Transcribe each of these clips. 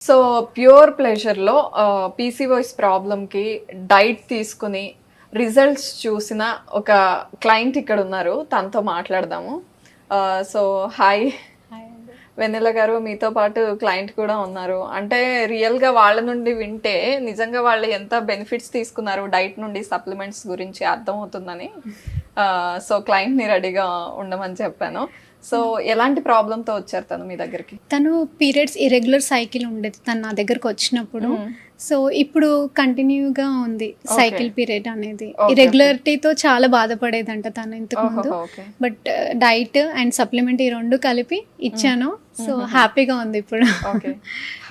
So pure ప్లెజర్‌లో PCOS ప్రాబ్లమ్‌కి diet తీసుకొని results చూసిన ఒక క్లయింట్ ఇక్కడ ఉన్నారు. తనతో మాట్లాడదాము. సో హాయ్ వెన్నెల గారు, మీతో పాటు క్లయింట్ కూడా ఉన్నారు. అంటే రియల్‌గా వాళ్ళ నుండి వింటే నిజంగా వాళ్ళు ఎంత బెనిఫిట్స్ తీసుకున్నారు డైట్ నుండి, సప్లిమెంట్స్ గురించి అర్థమవుతుందని సో క్లయింట్‌ని రెడీగా ఉండమని చెప్పాను. సో ఎలాంటి ప్రాబ్లంతో వచ్చారు తను మీ దగ్గరికి? తను పీరియడ్స్ ఇరెగ్యులర్ సైకిల్ ఉండేది తను నా దగ్గరకు వచ్చినప్పుడు. సో ఇప్పుడు కంటిన్యూగా ఉంది సైకిల్ పీరియడ్ అనేది. ఇరెగ్యులరిటీతో చాలా బాధపడేదంట తను ఇంతకు ముందు. బట్ డైట్ అండ్ సప్లిమెంట్ ఈ రెండు కలిపి ఇచ్చాను. సో హ్యాపీగా ఉంది ఇప్పుడు.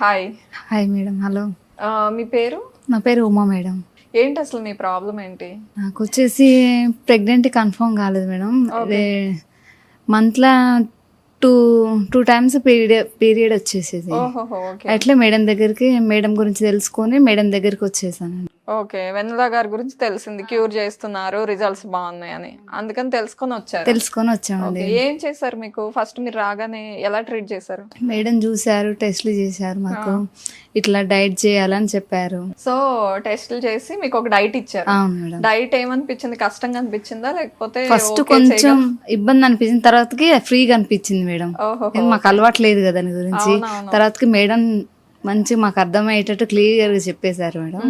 Hi hi madam. హలో, మీ పేరు? నా పేరు ఉమా మేడం. ఏంటి అసలు మీ ప్రాబ్లం ఏంటి? నాకు వచ్చేసి ప్రెగ్నెంట్ కన్ఫర్మ్ కాలేదు మేడం. మంత్లో టూ టైమ్స్ పీరియడ్ వచ్చేసేది. అట్లే మేడం గురించి తెలుసుకొని మేడం దగ్గరికి వచ్చేసాను. ఓకే, వెన్నెల గారి గురించి తెలిసింది, క్యూర్ చేస్తున్నారు, రిజల్ట్స్ బాగున్నాయని, అందుకని తెలుసుకొని వచ్చామండి. ఏం చేశారు మీకు? ఫస్ట్ మీరు రాగానే ఎలా ట్రీట్ చేశారు? మేడం చూసారు, టెస్ట్లు చేశారు, మాకు ఇట్లా డైట్ చేయాలని చెప్పారు. సో టెస్ట్లు చేసి మీకు ఒక డైట్ ఇచ్చారు. అవును మేడం. డైట్ ఏమనిపించింది? కష్టంగా అనిపించిందా లేకపోతే ఫస్ట్ కొంచెం ఇబ్బంది అనిపించింది, తర్వాతకి ఫ్రీగా అనిపించింది మేడం. మాకు అలవాటు లేదు కదా దాని గురించి. తర్వాతకి మేడం మంచి మాకు అర్థమయ్యేటట్టు క్లియర్ గా చెప్పేశారు మేడం.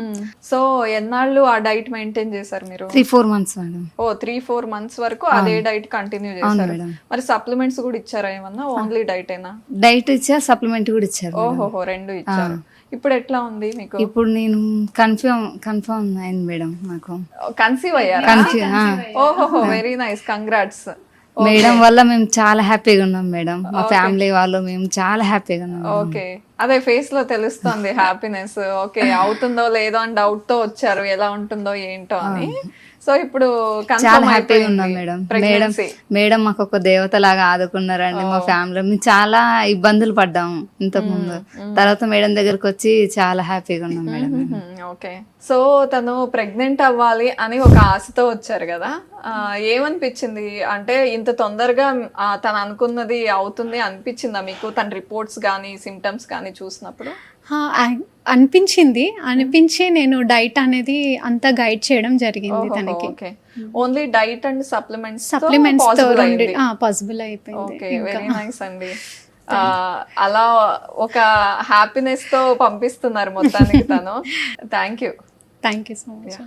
సో ఎన్నాళ్ళు ఆ డైట్ మెయింటైన్ చేశారు మీరు? 3-4 months మేడం. 3-4 months వరకు అదే డైట్ కంటిన్యూ చేశారు. మరి సప్లిమెంట్స్ కూడా ఇచ్చారా ఏమన్నా? ఓన్లీ డైట్ ఏనా? డైట్ ఇచ్చారు, సప్లిమెంట్ కూడా ఇచ్చారు. ఓహో, రెండు ఇచ్చారు. ఇప్పుడు ఎట్లా ఉంది మీకు? ఇప్పుడు నేను కన్ఫర్మ్ అయింది మేడం. నాకు కన్సీవ్ అయ్యారా? ఓహో, వెరీ నైస్, కంగ్రాట్స్. మేడం వల్ల మేము చాలా హ్యాపీగా ఉన్నాం మేడం. మా ఫ్యామిలీ వాళ్ళు మేము చాలా హ్యాపీగా ఉన్నాం. ఓకే, అదే ఫేస్ లో తెలుస్తుంది హ్యాపీనెస్. ఓకే, అవుతుందో లేదో అని డౌట్ తో వచ్చారు, ఎలా ఉంటుందో ఏంటో అని. సో ఇప్పుడు చాలా హ్యాపీగా ఉన్నాం మేడం. మేడం మాకు ఒక దేవత లాగా ఆదుకున్నారండి. మా ఫ్యామిలీ మేము చాలా ఇబ్బందులు పడ్డాము ఇంతకు ముందు. తర్వాత మేడం దగ్గరకు వచ్చి చాలా హ్యాపీగా ఉన్నాం మేడం. ఓకే, సో తను ప్రెగ్నెంట్ అవ్వాలి అని ఒక ఆశతో వచ్చారు కదా, ఏమనిపించింది? అంటే ఇంత తొందరగా తను అనుకున్నది అవుతుంది అనిపించిందా మీకు? తన రిపోర్ట్స్ కానీ సిమ్టమ్స్ కానీ చూసినప్పుడు? అనిపించి నేను డైట్ అనేది అంతా గైడ్ చేయడం జరిగింది తనకి. Only diet and supplements possible అయిపోయింది. ఓకే, వెరీ నైస్ అండి. అలా ఒక హ్యాపీనెస్ తో పంపిస్తున్నారు మొత్తానికి తను. Thank you so much.